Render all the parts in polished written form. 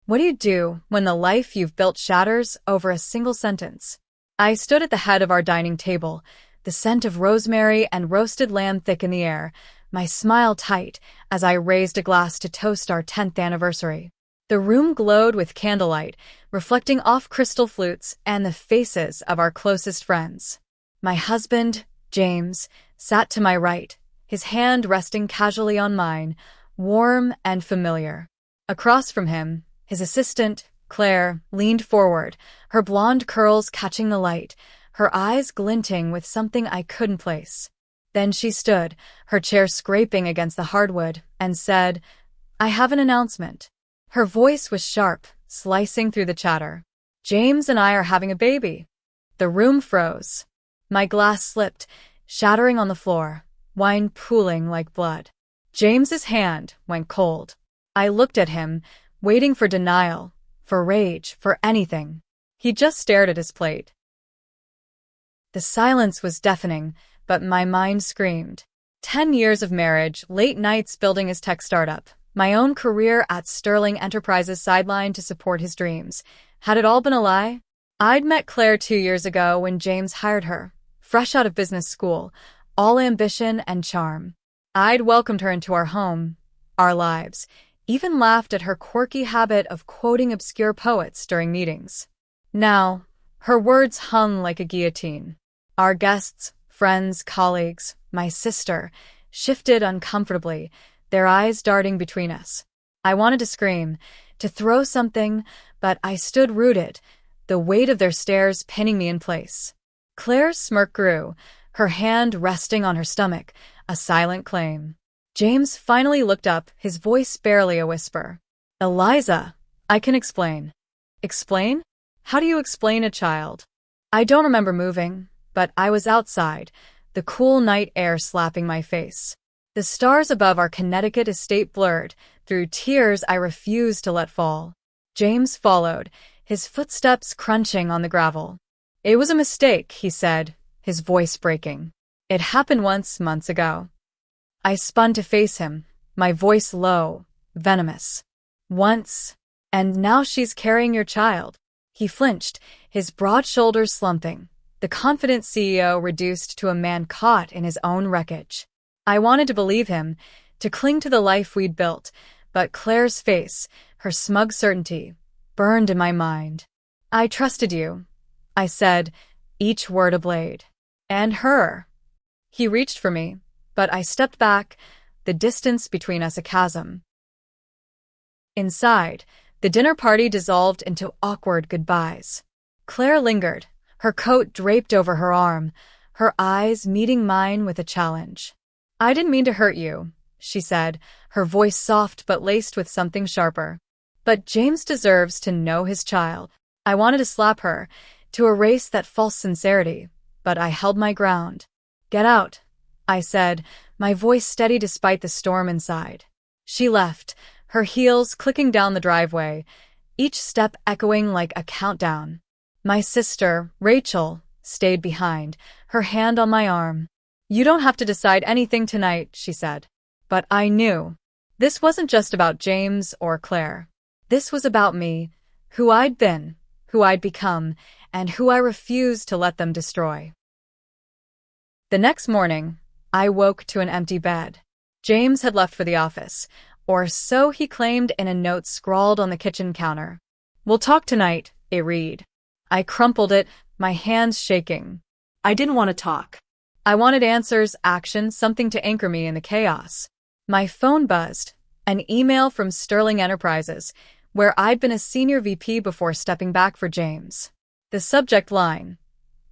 What do you do when the life you've built shatters over a single sentence? I stood at the head of our dining table, the scent of rosemary and roasted lamb thick in the air, my smile tight as I raised a glass to toast our 10th anniversary. The room glowed with candlelight, reflecting off crystal flutes and the faces of our closest friends. My husband, James, sat to my right, his hand resting casually on mine, warm and familiar. Across from him, his assistant, Claire, leaned forward, her blonde curls catching the light, her eyes glinting with something I couldn't place. Then she stood, her chair scraping against the hardwood, and said, "I have an announcement." Her voice was sharp, slicing through the chatter. "James and I are having a baby." The room froze. My glass slipped, shattering on the floor, wine pooling like blood. James's hand went cold. I looked at him, waiting for denial, for rage, for anything. He just stared at his plate. The silence was deafening, but my mind screamed. 10 years of marriage, late nights building his tech startup, my own career at Sterling Enterprises sidelined to support his dreams. Had it all been a lie? I'd met Claire 2 years ago when James hired her, fresh out of business school, all ambition and charm. I'd welcomed her into our home, our lives, even laughed at her quirky habit of quoting obscure poets during meetings. Now, her words hung like a guillotine. Our guests, friends, colleagues, my sister, shifted uncomfortably, their eyes darting between us. I wanted to scream, to throw something, but I stood rooted, the weight of their stares pinning me in place. Claire's smirk grew, her hand resting on her stomach, a silent claim. James finally looked up, his voice barely a whisper. "Eliza, I can explain." "Explain? How do you explain a child?" I don't remember moving, but I was outside, the cool night air slapping my face. The stars above our Connecticut estate blurred, through tears I refused to let fall. James followed, his footsteps crunching on the gravel. "It was a mistake," he said, his voice breaking. "It happened once, months ago." I spun to face him, my voice low, venomous. "Once, and now she's carrying your child." He flinched, his broad shoulders slumping, the confident CEO reduced to a man caught in his own wreckage. I wanted to believe him, to cling to the life we'd built, but Claire's face, her smug certainty, burned in my mind. "I trusted you," I said, each word a blade. "And her." He reached for me, but I stepped back, the distance between us a chasm. Inside, the dinner party dissolved into awkward goodbyes. Claire lingered, her coat draped over her arm, her eyes meeting mine with a challenge. "I didn't mean to hurt you," she said, her voice soft but laced with something sharper. "But James deserves to know his child." I wanted to slap her, to erase that false sincerity, but I held my ground. "Get out," I said, my voice steady despite the storm inside. She left, her heels clicking down the driveway, each step echoing like a countdown. My sister, Rachel, stayed behind, her hand on my arm. "You don't have to decide anything tonight," she said. But I knew. This wasn't just about James or Claire. This was about me, who I'd been, who I'd become, and who I refused to let them destroy. The next morning, I woke to an empty bed. James had left for the office, or so he claimed in a note scrawled on the kitchen counter. "We'll talk tonight," it read. I crumpled it, my hands shaking. I didn't want to talk. I wanted answers, action, something to anchor me in the chaos. My phone buzzed, an email from Sterling Enterprises, where I'd been a senior VP before stepping back for James. The subject line,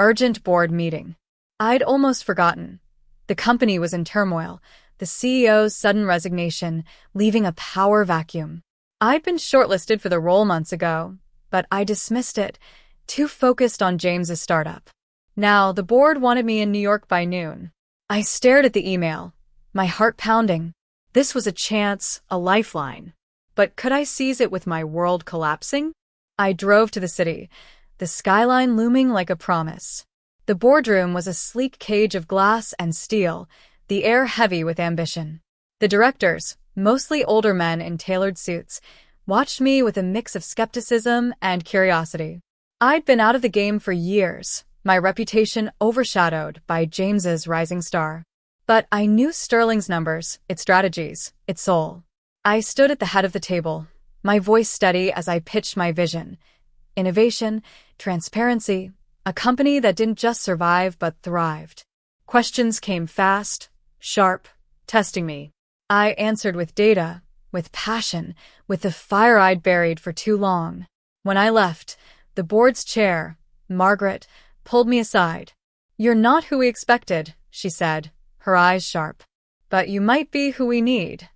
"Urgent board meeting." I'd almost forgotten. The company was in turmoil, the CEO's sudden resignation, leaving a power vacuum. I'd been shortlisted for the role months ago, but I dismissed it, too focused on James's startup. Now, the board wanted me in New York by noon. I stared at the email, my heart pounding. This was a chance, a lifeline. But could I seize it with my world collapsing? I drove to the city, the skyline looming like a promise. The boardroom was a sleek cage of glass and steel, the air heavy with ambition. The directors, mostly older men in tailored suits, watched me with a mix of skepticism and curiosity. I'd been out of the game for years, my reputation overshadowed by James's rising star. But I knew Sterling's numbers, its strategies, its soul. I stood at the head of the table, my voice steady as I pitched my vision. Innovation, transparency, a company that didn't just survive but thrived. Questions came fast, sharp, testing me. I answered with data, with passion, with the fire I'd buried for too long. When I left, the board's chair, Margaret, pulled me aside. "You're not who we expected," she said, her eyes sharp. "But you might be who we need."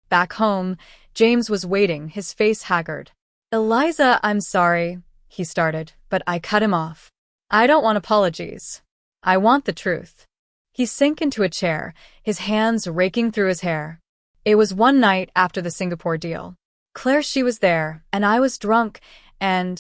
Back home, James was waiting, his face haggard. "Eliza, I'm sorry," he started, but I cut him off. "I don't want apologies. I want the truth." He sank into a chair, his hands raking through his hair. It was one night after the Singapore deal. Claire, she was there, and I was drunk, and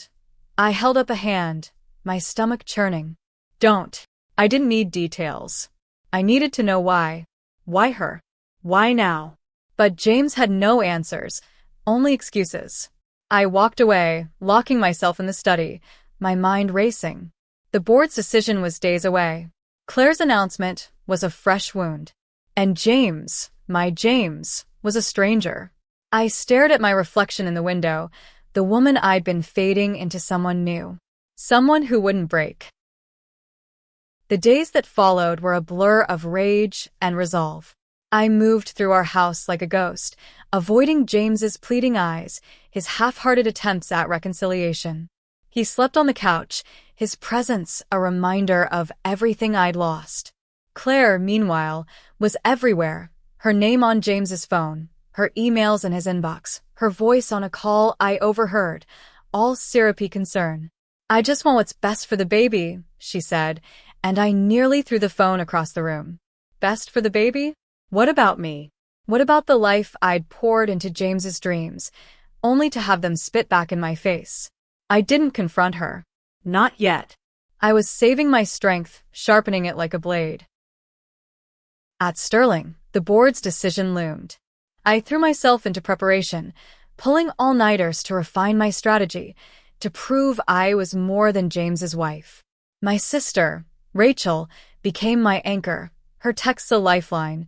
I held up a hand, my stomach churning. "Don't." I didn't need details. I needed to know why. Why her? Why now? But James had no answers, only excuses. I walked away, locking myself in the study, my mind racing. The board's decision was days away. Claire's announcement was a fresh wound. And James, my James, was a stranger. I stared at my reflection in the window, the woman I'd been fading into someone new. Someone who wouldn't break. The days that followed were a blur of rage and resolve. I moved through our house like a ghost, avoiding James's pleading eyes, his half-hearted attempts at reconciliation. He slept on the couch, his presence a reminder of everything I'd lost. Claire, meanwhile, was everywhere, her name on James's phone, her emails in his inbox, her voice on a call I overheard, all syrupy concern. "I just want what's best for the baby," she said, and I nearly threw the phone across the room. Best for the baby? What about me? What about the life I'd poured into James's dreams, only to have them spit back in my face? I didn't confront her. Not yet. I was saving my strength, sharpening it like a blade. At Sterling, the board's decision loomed. I threw myself into preparation, pulling all-nighters to refine my strategy, to prove I was more than James's wife. My sister, Rachel, became my anchor, her texts a lifeline.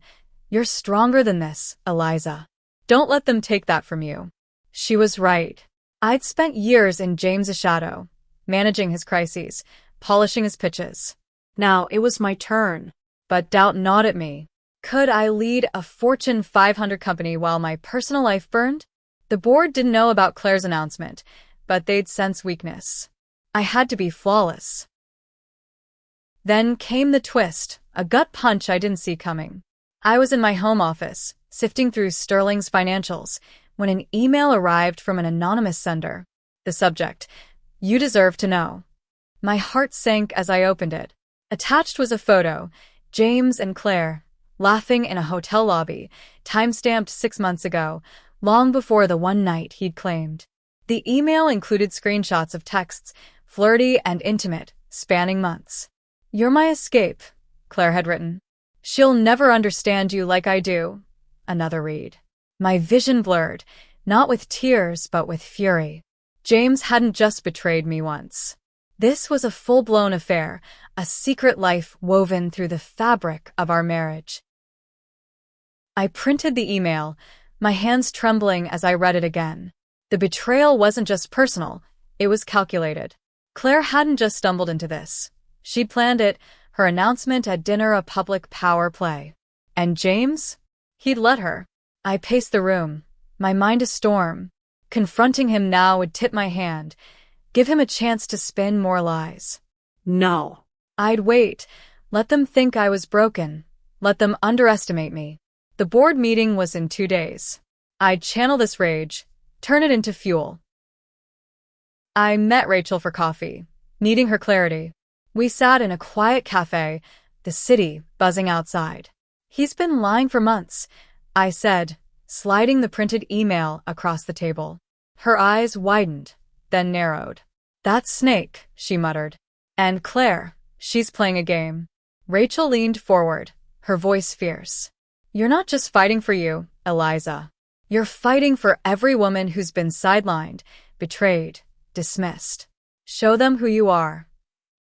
"You're stronger than this, Eliza. Don't let them take that from you." She was right. I'd spent years in James's shadow, managing his crises, polishing his pitches. Now it was my turn. But doubt gnawed at me. Could I lead a Fortune 500 company while my personal life burned? The board didn't know about Claire's announcement, but they'd sense weakness. I had to be flawless. Then came the twist, a gut punch I didn't see coming. I was in my home office, sifting through Sterling's financials, when an email arrived from an anonymous sender. The subject, "You deserve to know." My heart sank as I opened it. Attached was a photo, James and Claire, laughing in a hotel lobby, time-stamped 6 months ago, long before the one night he'd claimed. The email included screenshots of texts, flirty and intimate, spanning months. "You're my escape," Claire had written. "She'll never understand you like I do." Another read. My vision blurred, not with tears but with fury. James hadn't just betrayed me once. This was a full-blown affair, a secret life woven through the fabric of our marriage. I printed the email, my hands trembling as I read it again. The betrayal wasn't just personal, it was calculated. Claire hadn't just stumbled into this. She'd planned it, her announcement at dinner a public power play. And James? He'd let her. I paced the room, my mind a storm. Confronting him now would tip my hand, give him a chance to spin more lies. No. I'd wait, let them think I was broken, let them underestimate me. The board meeting was in 2 days. I'd channel this rage, turn it into fuel. I met Rachel for coffee, needing her clarity. We sat in a quiet cafe, the city buzzing outside. "He's been lying for months," I said, sliding the printed email across the table. Her eyes widened, then narrowed. "That snake," she muttered. "And Claire, she's playing a game." Rachel leaned forward, her voice fierce. "You're not just fighting for you, Eliza. You're fighting for every woman who's been sidelined, betrayed, dismissed. Show them who you are.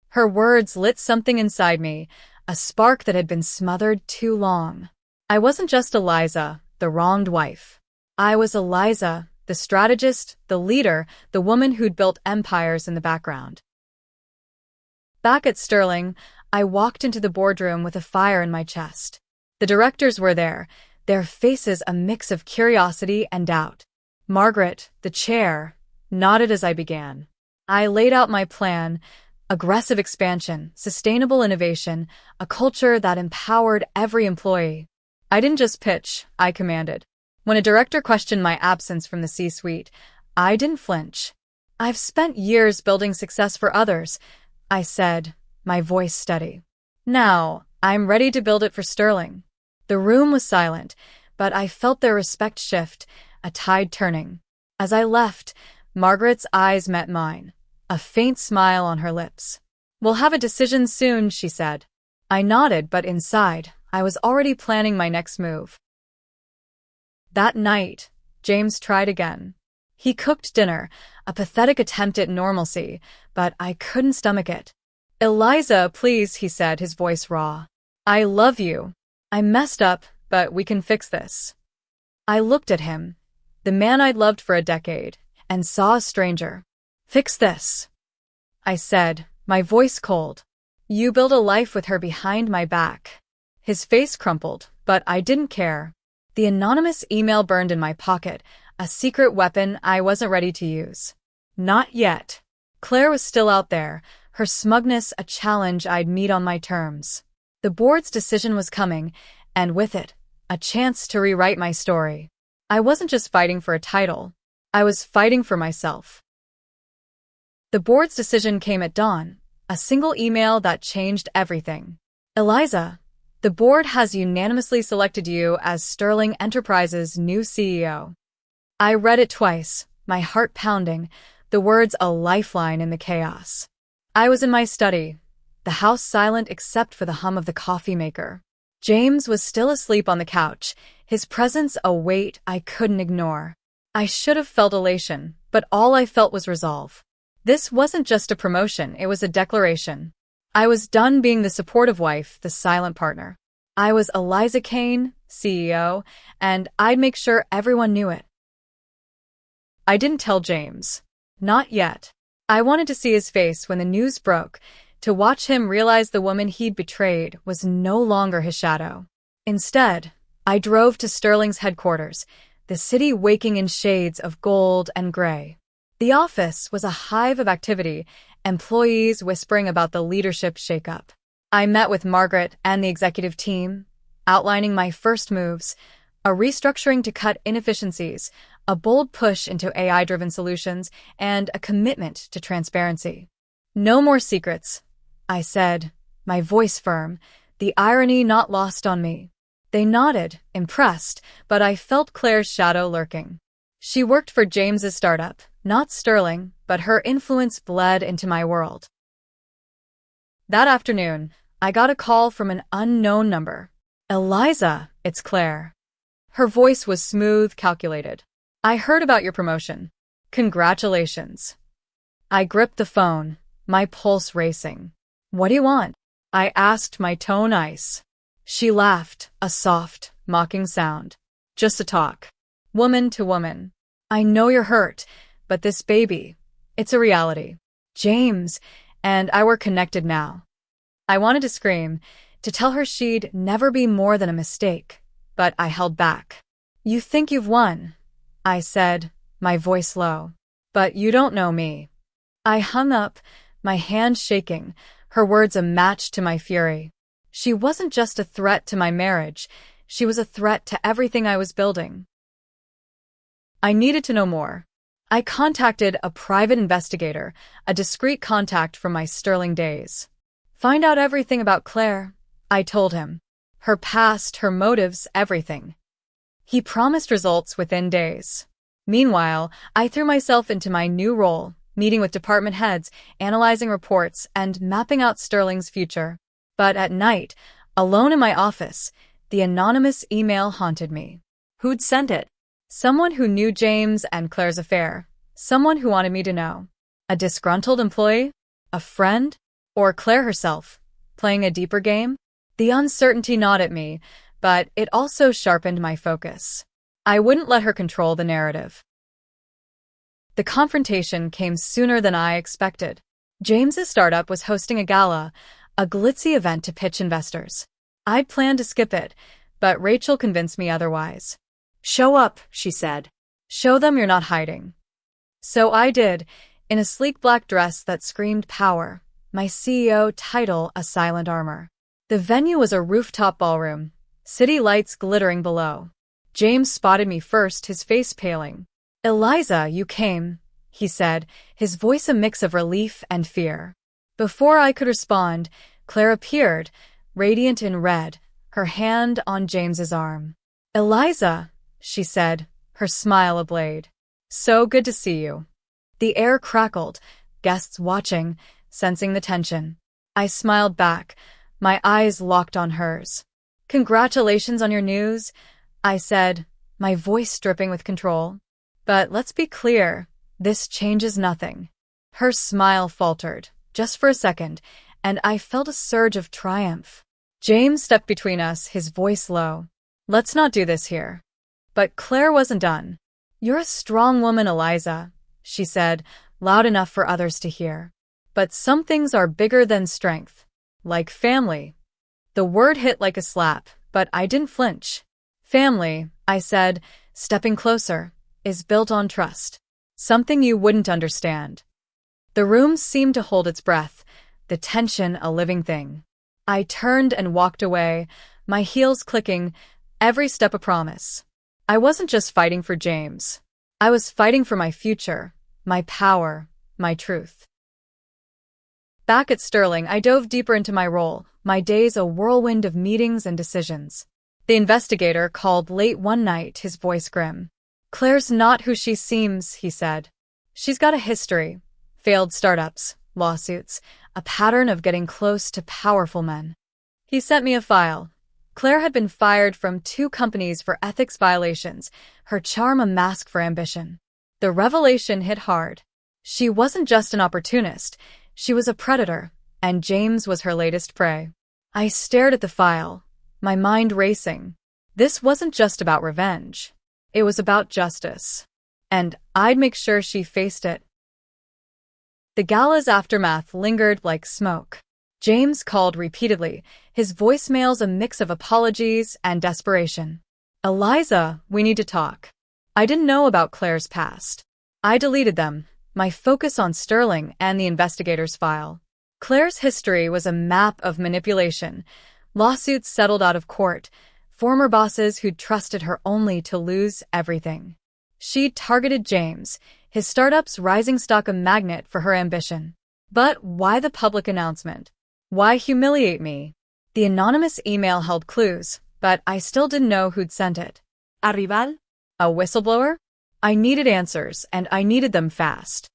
Her words lit something inside me, a spark that had been smothered too long. I wasn't just Eliza, the wronged wife. I was Eliza, the strategist, the leader, the woman who'd built empires in the background. Back at Sterling, I walked into the boardroom with a fire in my chest. The directors were there, their faces a mix of curiosity and doubt. Margaret, the chair, nodded as I began. I laid out my plan: aggressive expansion, sustainable innovation, a culture that empowered every employee. I didn't just pitch, I commanded. When a director questioned my absence from the C-suite, I didn't flinch. I've spent years building success for others, I said, my voice steady. Now, I'm ready to build it for Sterling. The room was silent, but I felt their respect shift, a tide turning. As I left, Margaret's eyes met mine, a faint smile on her lips. We'll have a decision soon, she said. I nodded, but inside, I was already planning my next move. That night, James tried again. He cooked dinner, a pathetic attempt at normalcy, but I couldn't stomach it. Eliza, please, he said, his voice raw. I love you. I messed up, but we can fix this. I looked at him, the man I'd loved for a decade, and saw a stranger. Fix this, I said, my voice cold. You build a life with her behind my back. His face crumpled, but I didn't care. The anonymous email burned in my pocket, a secret weapon I wasn't ready to use. Not yet. Claire was still out there, her smugness a challenge I'd meet on my terms. The board's decision was coming, and with it, a chance to rewrite my story. I wasn't just fighting for a title. I was fighting for myself. The board's decision came at dawn, a single email that changed everything. Eliza, the board has unanimously selected you as Sterling Enterprises' new CEO. I read it twice, my heart pounding, the words a lifeline in the chaos. I was in my study, the house silent except for the hum of the coffee maker. James was still asleep on the couch, his presence a weight I couldn't ignore. I should have felt elation, but all I felt was resolve. This wasn't just a promotion, it was a declaration. I was done being the supportive wife, the silent partner. I was Eliza Kane, CEO, and I'd make sure everyone knew it. I didn't tell James. Not yet. I wanted to see his face when the news broke, to watch him realize the woman he'd betrayed was no longer his shadow. Instead, I drove to Sterling's headquarters, the city waking in shades of gold and gray. The office was a hive of activity, employees whispering about the leadership shakeup. I met with Margaret and the executive team, outlining my first moves, a restructuring to cut inefficiencies, a bold push into AI-driven solutions, and a commitment to transparency. No more secrets, I said, my voice firm, the irony not lost on me. They nodded, impressed, but I felt Claire's shadow lurking. She worked for James's startup, not Sterling, but her influence bled into my world. That afternoon, I got a call from an unknown number. Eliza, it's Claire. Her voice was smooth, calculated. I heard about your promotion. Congratulations. I gripped the phone, my pulse racing. What do you want? I asked, my tone ice. She laughed, a soft, mocking sound. Just a talk. Woman to woman. I know you're hurt, but this baby, it's a reality. James and I were connected now. I wanted to scream, to tell her she'd never be more than a mistake, but I held back. You think you've won, I said, my voice low. But you don't know me. I hung up, my hand shaking, her words a match to my fury. She wasn't just a threat to my marriage, she was a threat to everything I was building. I needed to know more. I contacted a private investigator, a discreet contact from my Sterling days. Find out everything about Claire, I told him. Her past, her motives, everything. He promised results within days. Meanwhile, I threw myself into my new role, meeting with department heads, analyzing reports, and mapping out Sterling's future. But at night, alone in my office, the anonymous email haunted me. Who'd sent it? Someone who knew James and Claire's affair. Someone who wanted me to know. A disgruntled employee? A friend? Or Claire herself, playing a deeper game? The uncertainty gnawed at me, but it also sharpened my focus. I wouldn't let her control the narrative. The confrontation came sooner than I expected. James's startup was hosting a gala, a glitzy event to pitch investors. I'd planned to skip it, but Rachel convinced me otherwise. "Show up," she said. "Show them you're not hiding." So I did, in a sleek black dress that screamed power, my CEO title a silent armor. The venue was a rooftop ballroom, city lights glittering below. James spotted me first, his face paling. "Eliza, you came," he said, his voice a mix of relief and fear. Before I could respond, Claire appeared, radiant in red, her hand on James's arm. "Eliza," she said, her smile ablaze. "So good to see you." The air crackled, guests watching, sensing the tension. I smiled back, my eyes locked on hers. "Congratulations on your news," I said, my voice dripping with control. "But let's be clear, this changes nothing." Her smile faltered, just for a second, and I felt a surge of triumph. James stepped between us, his voice low. "Let's not do this here." But Claire wasn't done. "You're a strong woman, Eliza," she said, loud enough for others to hear. "But some things are bigger than strength. Like family." The word hit like a slap, but I didn't flinch. "Family," I said, stepping closer, "is built on trust. Something you wouldn't understand." The room seemed to hold its breath, the tension a living thing. I turned and walked away, my heels clicking, every step a promise. I wasn't just fighting for James. I was fighting for my future, my power, my truth. Back at Sterling, I dove deeper into my role, my days a whirlwind of meetings and decisions. The investigator called late one night, his voice grim. "Claire's not who she seems," he said. "She's got a history. Failed startups, lawsuits, a pattern of getting close to powerful men." He sent me a file. Claire had been fired from 2 companies for ethics violations, her charm a mask for ambition. The revelation hit hard. She wasn't just an opportunist, she was a predator, and James was her latest prey. I stared at the file, my mind racing. This wasn't just about revenge. It was about justice. And I'd make sure she faced it. The gala's aftermath lingered like smoke. James called repeatedly, his voicemails a mix of apologies and desperation. "Eliza, we need to talk." I didn't know about Claire's past. I deleted them, my focus on Sterling and the investigator's file. Claire's history was a map of manipulation, lawsuits settled out of court, former bosses who'd trusted her only to lose everything. She'd targeted James, his startup's rising stock a magnet for her ambition. But why the public announcement? Why humiliate me? The anonymous email held clues, but I still didn't know who'd sent it. A rival? A whistleblower? I needed answers, and I needed them fast.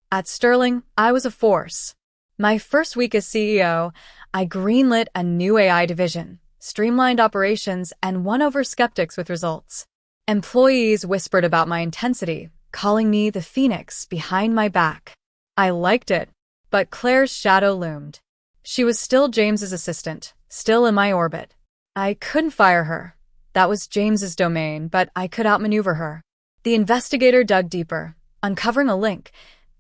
At Sterling, I was a force. My first week as CEO, I greenlit a new AI division, streamlined operations, and won over skeptics with results. Employees whispered about my intensity, calling me the phoenix behind my back. I liked it, but Claire's shadow loomed. She was still James's assistant, still in my orbit. I couldn't fire her. That was James's domain, but I could outmaneuver her. The investigator dug deeper, uncovering a link.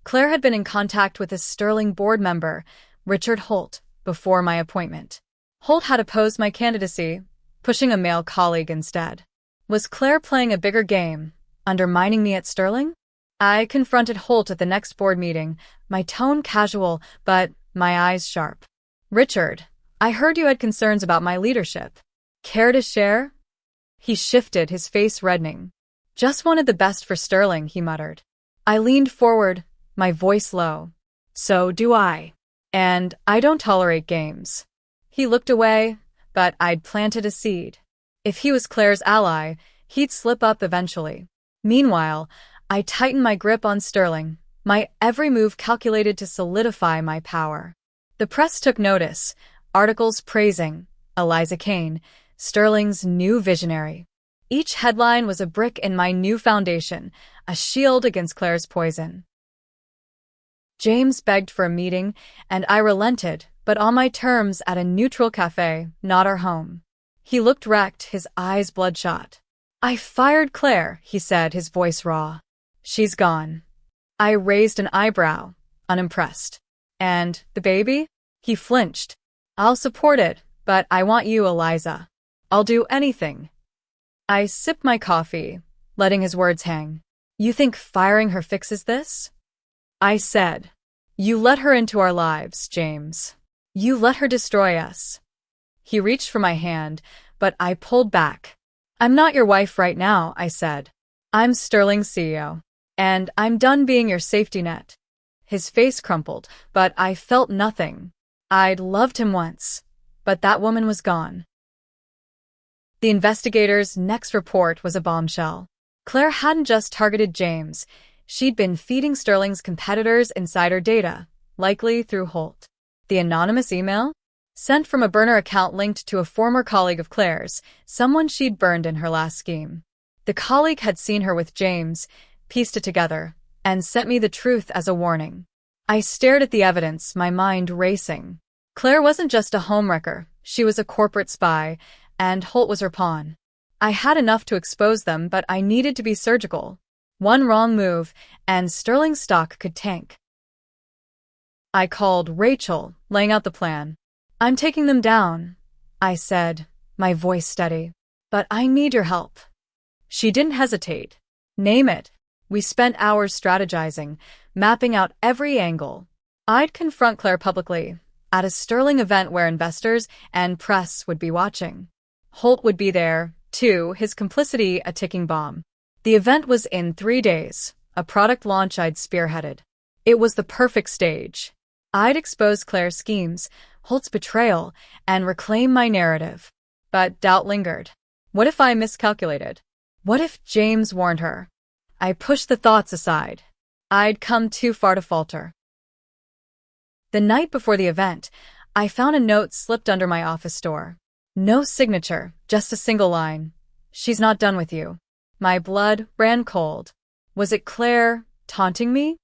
Claire had been in contact with a Sterling board member, Richard Holt, before my appointment. Holt had opposed my candidacy, pushing a male colleague instead. Was Claire playing a bigger game, undermining me at Sterling? I confronted Holt at the next board meeting, my tone casual, but my eyes sharp. "Richard, I heard you had concerns about my leadership. Care to share?" He shifted, his face reddening. "Just wanted the best for Sterling," he muttered. I leaned forward, my voice low. "So do I. And I don't tolerate games." He looked away, but I'd planted a seed. If he was Claire's ally, he'd slip up eventually. Meanwhile, I tightened my grip on Sterling, my every move calculated to solidify my power. The press took notice, articles praising Eliza Kane, Sterling's new visionary. Each headline was a brick in my new foundation, a shield against Claire's poison. James begged for a meeting, and I relented, but on my terms at a neutral cafe, not our home. He looked wrecked, his eyes bloodshot. "I fired Claire," he said, his voice raw. "She's gone." I raised an eyebrow, unimpressed. "And the baby?" He flinched. "I'll support it, but I want you, Eliza. I'll do anything." I sipped my coffee, letting his words hang. "You think firing her fixes this?" I said. "You let her into our lives, James. You let her destroy us." He reached for my hand, but I pulled back. "I'm not your wife right now," I said. "I'm Sterling's CEO, and I'm done being your safety net." His face crumpled, but I felt nothing. I'd loved him once, but that woman was gone. The investigators' next report was a bombshell. Claire hadn't just targeted James. She'd been feeding Sterling's competitors insider data, likely through Holt. The anonymous email? Sent from a burner account linked to a former colleague of Claire's, someone she'd burned in her last scheme. The colleague had seen her with James, pieced it together, and sent me the truth as a warning. I stared at the evidence, my mind racing. Claire wasn't just a homewrecker, she was a corporate spy, and Holt was her pawn. I had enough to expose them, but I needed to be surgical. One wrong move, and Sterling's stock could tank. I called Rachel, laying out the plan. "I'm taking them down," I said, my voice steady. "But I need your help." She didn't hesitate. "Name it." We spent hours strategizing, mapping out every angle. I'd confront Claire publicly, at a Sterling event where investors and press would be watching. Holt would be there, too, his complicity a ticking bomb. The event was in 3 days, a product launch I'd spearheaded. It was the perfect stage. I'd expose Claire's schemes, Holt's betrayal, and reclaim my narrative. But doubt lingered. What if I miscalculated? What if James warned her? I pushed the thoughts aside. I'd come too far to falter. The night before the event, I found a note slipped under my office door. No signature, just a single line. "She's not done with you." My blood ran cold. Was it Claire taunting me?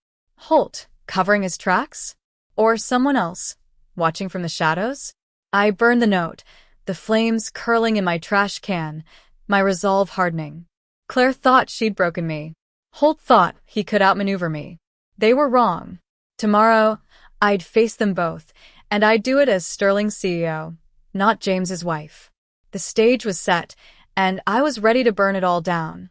Holt covering his tracks? Or someone else, watching from the shadows? I burned the note, the flames curling in my trash can, my resolve hardening. Claire thought she'd broken me. Holt thought he could outmaneuver me. They were wrong. Tomorrow, I'd face them both, and I'd do it as Sterling's CEO, not James's wife. The stage was set, and I was ready to burn it all down.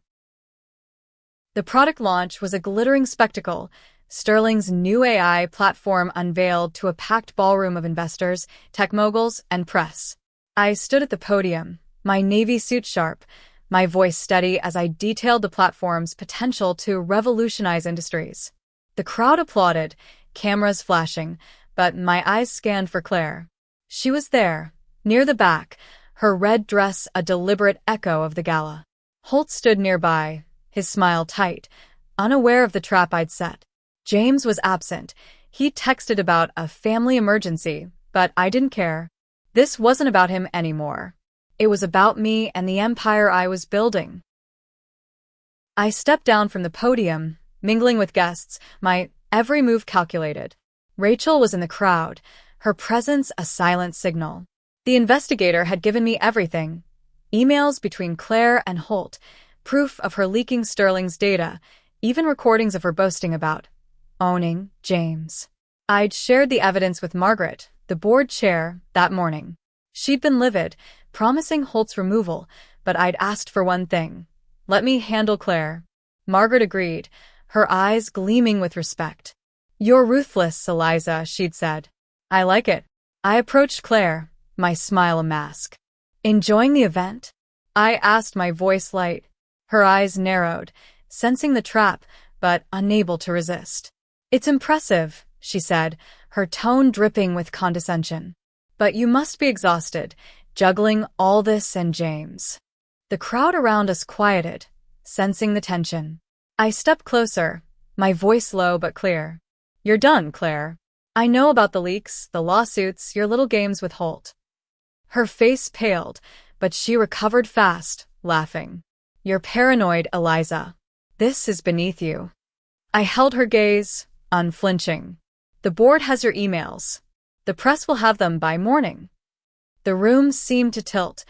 The product launch was a glittering spectacle, Sterling's new AI platform unveiled to a packed ballroom of investors, tech moguls, and press. I stood at the podium, my navy suit sharp, my voice steady as I detailed the platform's potential to revolutionize industries. The crowd applauded, cameras flashing, but my eyes scanned for Claire. She was there, near the back, her red dress a deliberate echo of the gala. Holt stood nearby, his smile tight, unaware of the trap I'd set. James was absent. He texted about a family emergency, but I didn't care. This wasn't about him anymore. It was about me and the empire I was building. I stepped down from the podium, mingling with guests, my every move calculated. Rachel was in the crowd, her presence a silent signal. The investigator had given me everything. Emails between Claire and Holt, proof of her leaking Sterling's data, even recordings of her boasting about owning James. I'd shared the evidence with Margaret, the board chair, that morning. She'd been livid, promising Holt's removal, but I'd asked for one thing. Let me handle Claire. Margaret agreed, her eyes gleaming with respect. You're ruthless, Eliza, she'd said. I like it. I approached Claire, my smile a mask. Enjoying the event? I asked, my voice light. Her eyes narrowed, sensing the trap, but unable to resist. It's impressive, she said, her tone dripping with condescension. But you must be exhausted, juggling all this and James. The crowd around us quieted, sensing the tension. I stepped closer, my voice low but clear. You're done, Claire. I know about the leaks, the lawsuits, your little games with Holt. Her face paled, but she recovered fast, laughing. You're paranoid, Eliza. This is beneath you. I held her gaze, unflinching. The board has your emails. The press will have them by morning. The room seemed to tilt,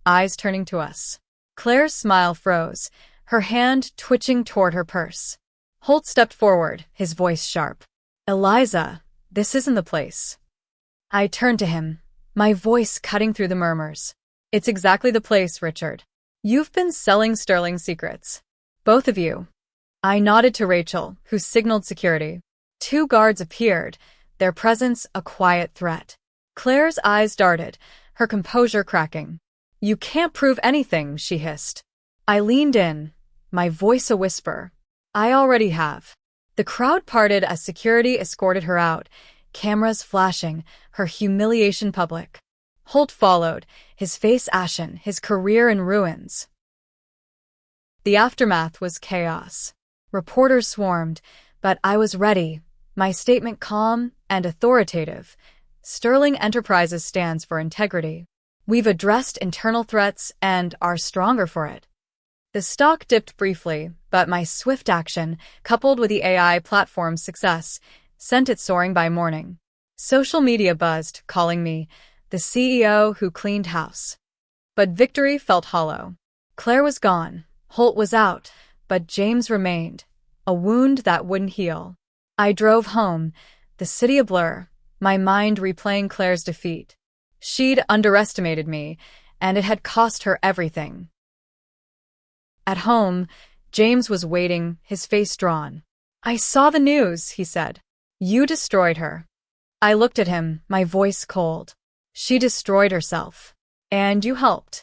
eyes turning to us. Claire's smile froze, her hand twitching toward her purse. Holt stepped forward, his voice sharp. Eliza, this isn't the place. I turned to him, my voice cutting through the murmurs. It's exactly the place, Richard. You've been selling Sterling secrets. Both of you. I nodded to Rachel, who signaled security. 2 guards appeared, their presence a quiet threat. Claire's eyes darted, her composure cracking. You can't prove anything, she hissed. I leaned in, my voice a whisper. I already have. The crowd parted as security escorted her out, cameras flashing, her humiliation public. Holt followed, his face ashen, his career in ruins. The aftermath was chaos. Reporters swarmed, but I was ready, my statement calm and authoritative. Sterling Enterprises stands for integrity. We've addressed internal threats and are stronger for it. The stock dipped briefly, but my swift action, coupled with the AI platform's success, sent it soaring by morning. Social media buzzed, calling me the CEO who cleaned house. But victory felt hollow. Claire was gone, Holt was out, but James remained, a wound that wouldn't heal. I drove home, the city a blur, my mind replaying Claire's defeat. She'd underestimated me, and it had cost her everything. At home, James was waiting, his face drawn. I saw the news, he said. You destroyed her. I looked at him, my voice cold. She destroyed herself. And you helped.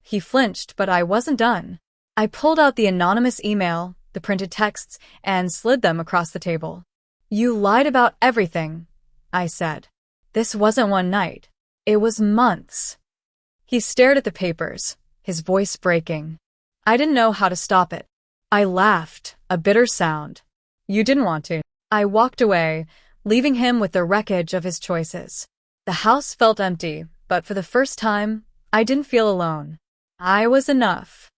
He flinched, but I wasn't done. I pulled out the anonymous email, the printed texts, and slid them across the table. You lied about everything, I said. This wasn't one night. It was months. He stared at the papers, his voice breaking. I didn't know how to stop it. I laughed, a bitter sound. You didn't want to. I walked away, leaving him with the wreckage of his choices. The house felt empty, but for the first time, I didn't feel alone. I was enough.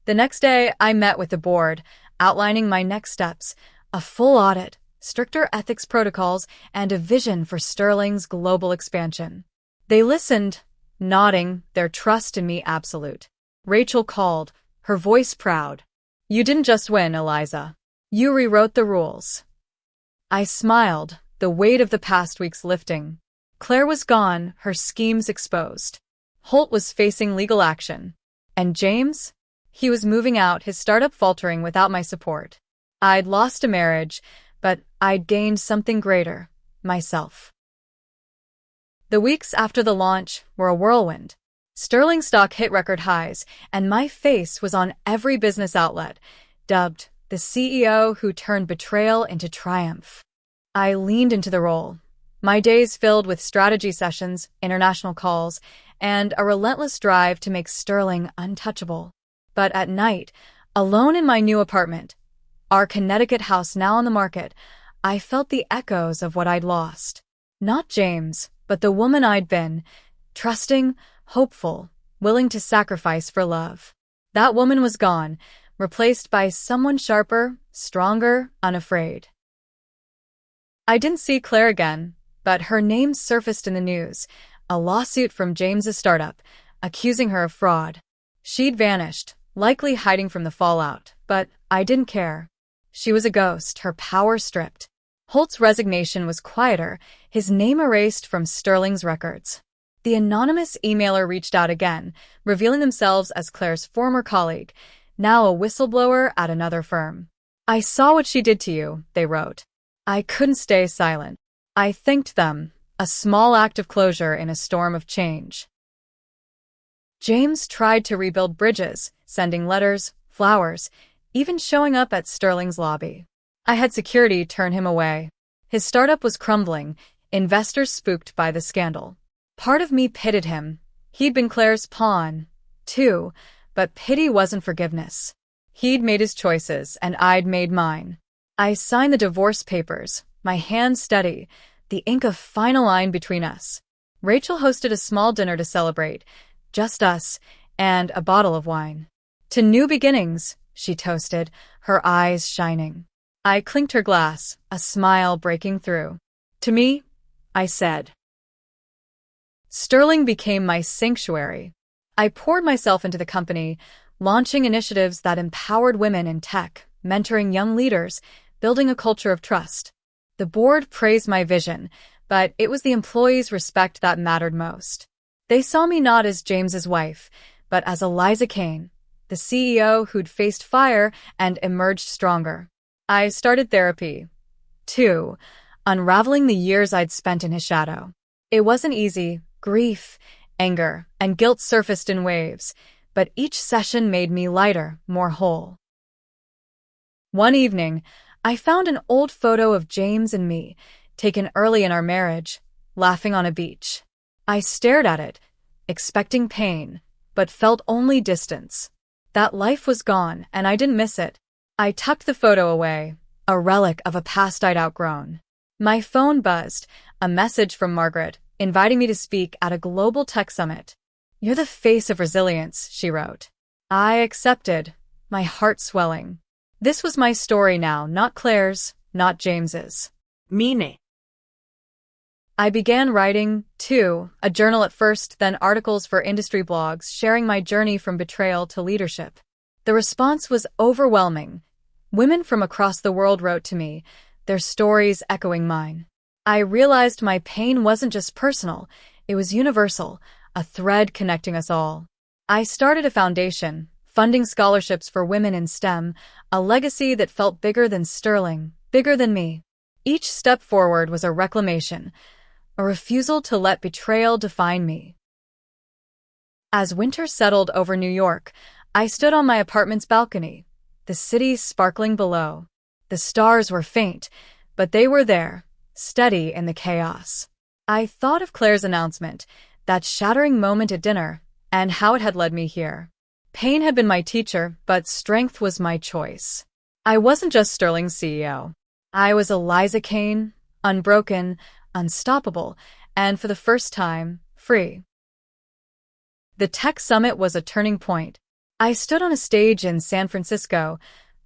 The next day, I met with the board, outlining my next steps, a full audit, stricter ethics protocols, and a vision for Sterling's global expansion. They listened, nodding, their trust in me absolute. Rachel called, her voice proud. You didn't just win, Eliza. You rewrote the rules. I smiled, the weight of the past weeks lifting. Claire was gone, her schemes exposed. Holt was facing legal action. And James? He was moving out, his startup faltering without my support. I'd lost a marriage, but I'd gained something greater, myself. The weeks after the launch were a whirlwind. Sterling stock hit record highs, and my face was on every business outlet, dubbed the CEO who turned betrayal into triumph. I leaned into the role, my days filled with strategy sessions, international calls, and a relentless drive to make Sterling untouchable. But at night, alone in my new apartment, our Connecticut house now on the market, I felt the echoes of what I'd lost. Not James, but the woman I'd been, trusting, hopeful, willing to sacrifice for love. That woman was gone, replaced by someone sharper, stronger, unafraid. I didn't see Claire again, but her name surfaced in the news, a lawsuit from James's startup, accusing her of fraud. She'd vanished, likely hiding from the fallout, but I didn't care. She was a ghost, her power stripped. Holt's resignation was quieter, his name erased from Sterling's records. The anonymous emailer reached out again, revealing themselves as Claire's former colleague, now a whistleblower at another firm. I saw what she did to you, they wrote. I couldn't stay silent. I thanked them, a small act of closure in a storm of change. James tried to rebuild bridges, sending letters, flowers, even showing up at Sterling's lobby. I had security turn him away. His startup was crumbling, investors spooked by the scandal. Part of me pitied him. He'd been Claire's pawn, too, but pity wasn't forgiveness. He'd made his choices, and I'd made mine. I signed the divorce papers, my hand steady, the ink a final line between us. Rachel hosted a small dinner to celebrate, just us, and a bottle of wine. To new beginnings, she toasted, her eyes shining. I clinked her glass, a smile breaking through. To me, I said. Sterling became my sanctuary. I poured myself into the company, launching initiatives that empowered women in tech, mentoring young leaders, building a culture of trust. The board praised my vision, but it was the employees' respect that mattered most. They saw me not as James's wife, but as Eliza Kane, the CEO who'd faced fire and emerged stronger. I started therapy, too, unraveling the years I'd spent in his shadow. It wasn't easy. Grief, anger, and guilt surfaced in waves, but each session made me lighter, more whole. One evening, I found an old photo of James and me, taken early in our marriage, laughing on a beach. I stared at it, expecting pain, but felt only distance. That life was gone, and I didn't miss it. I tucked the photo away, a relic of a past I'd outgrown. My phone buzzed, a message from Margaret, inviting me to speak at a global tech summit. You're the face of resilience, she wrote. I accepted, my heart swelling. This was my story now, not Claire's, not James's. Meaning. I began writing, too, a journal at first, then articles for industry blogs, sharing my journey from betrayal to leadership. The response was overwhelming. Women from across the world wrote to me, their stories echoing mine. I realized my pain wasn't just personal, it was universal, a thread connecting us all. I started a foundation, funding scholarships for women in STEM, a legacy that felt bigger than Sterling, bigger than me. Each step forward was a reclamation, a refusal to let betrayal define me. As winter settled over New York, I stood on my apartment's balcony, the city sparkling below. The stars were faint, but they were there, steady in the chaos. I thought of Claire's announcement, that shattering moment at dinner, and how it had led me here. Pain had been my teacher, but strength was my choice. I wasn't just Sterling's CEO. I was Eliza Kane, unbroken, unstoppable, and for the first time, free. The tech summit was a turning point. I stood on a stage in San Francisco,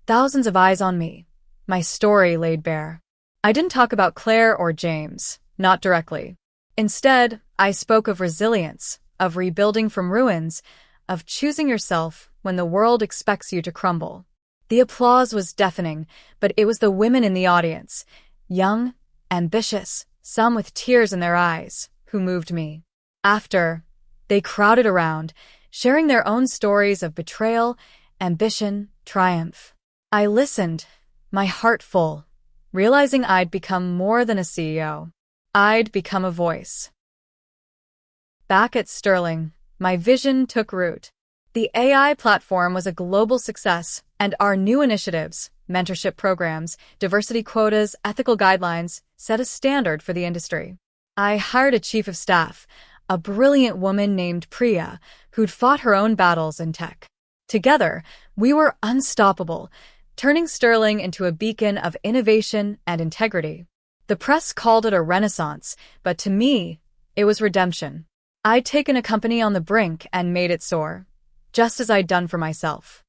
thousands of eyes on me, my story laid bare. I didn't talk about Claire or James, not directly. Instead, I spoke of resilience, of rebuilding from ruins, of choosing yourself when the world expects you to crumble. The applause was deafening, but it was the women in the audience, young, ambitious, some with tears in their eyes, who moved me. After, they crowded around, sharing their own stories of betrayal, ambition, triumph. I listened, my heart full, realizing I'd become more than a CEO. I'd become a voice. Back at Sterling, my vision took root. The AI platform was a global success, and our new initiatives, mentorship programs, diversity quotas, ethical guidelines, set a standard for the industry. I hired a chief of staff, a brilliant woman named Priya, who'd fought her own battles in tech. Together, we were unstoppable, turning Sterling into a beacon of innovation and integrity. The press called it a renaissance, but to me, it was redemption. I'd taken a company on the brink and made it soar, just as I'd done for myself.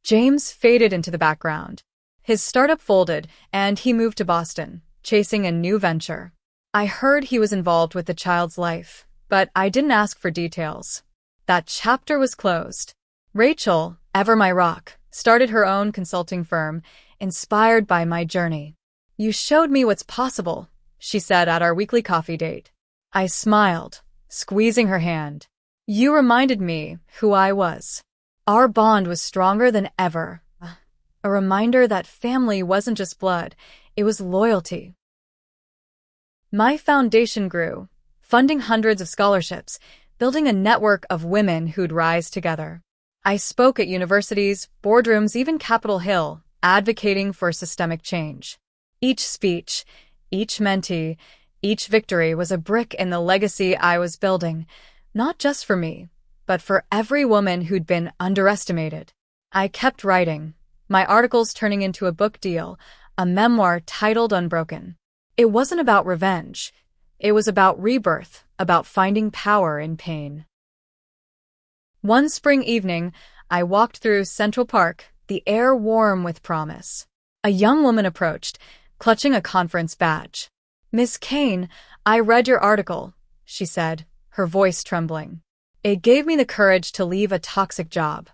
James faded into the background. His startup folded, and he moved to Boston, chasing a new venture. I heard he was involved with the child's life, but I didn't ask for details. That chapter was closed. Rachel, ever my rock, started her own consulting firm, inspired by my journey. You showed me what's possible, she said at our weekly coffee date. I smiled, squeezing her hand. You reminded me who I was. Our bond was stronger than ever. A reminder that family wasn't just blood, it was loyalty. My foundation grew, funding hundreds of scholarships, building a network of women who'd rise together. I spoke at universities, boardrooms, even Capitol Hill, advocating for systemic change. Each speech, each mentee, each victory was a brick in the legacy I was building, not just for me, but for every woman who'd been underestimated. I kept writing, my articles turning into a book deal, a memoir titled Unbroken. It wasn't about revenge. It was about rebirth, about finding power in pain. One spring evening, I walked through Central Park, the air warm with promise. A young woman approached, clutching a conference badge. "Miss Kane, I read your article," she said, her voice trembling. "It gave me the courage to leave a toxic job."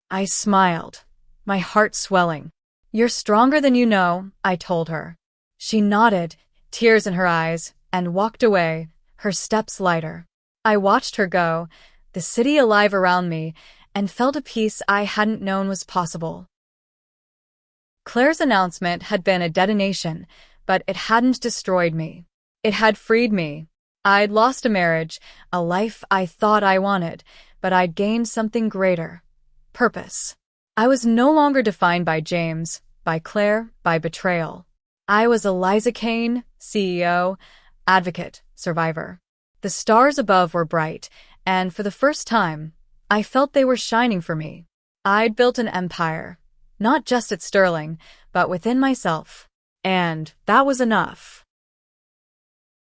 I smiled, my heart swelling. "You're stronger than you know," I told her. She nodded, tears in her eyes, and walked away, her steps lighter. I watched her go, the city alive around me, and felt a peace I hadn't known was possible. Claire's announcement had been a detonation, but it hadn't destroyed me. It had freed me. I'd lost a marriage, a life I thought I wanted, but I'd gained something greater. Purpose. I was no longer defined by James, by Claire, by betrayal. I was Eliza Kane, CEO, advocate, survivor. The stars above were bright, and for the first time, I felt they were shining for me. I'd built an empire, not just at Sterling, but within myself. And that was enough.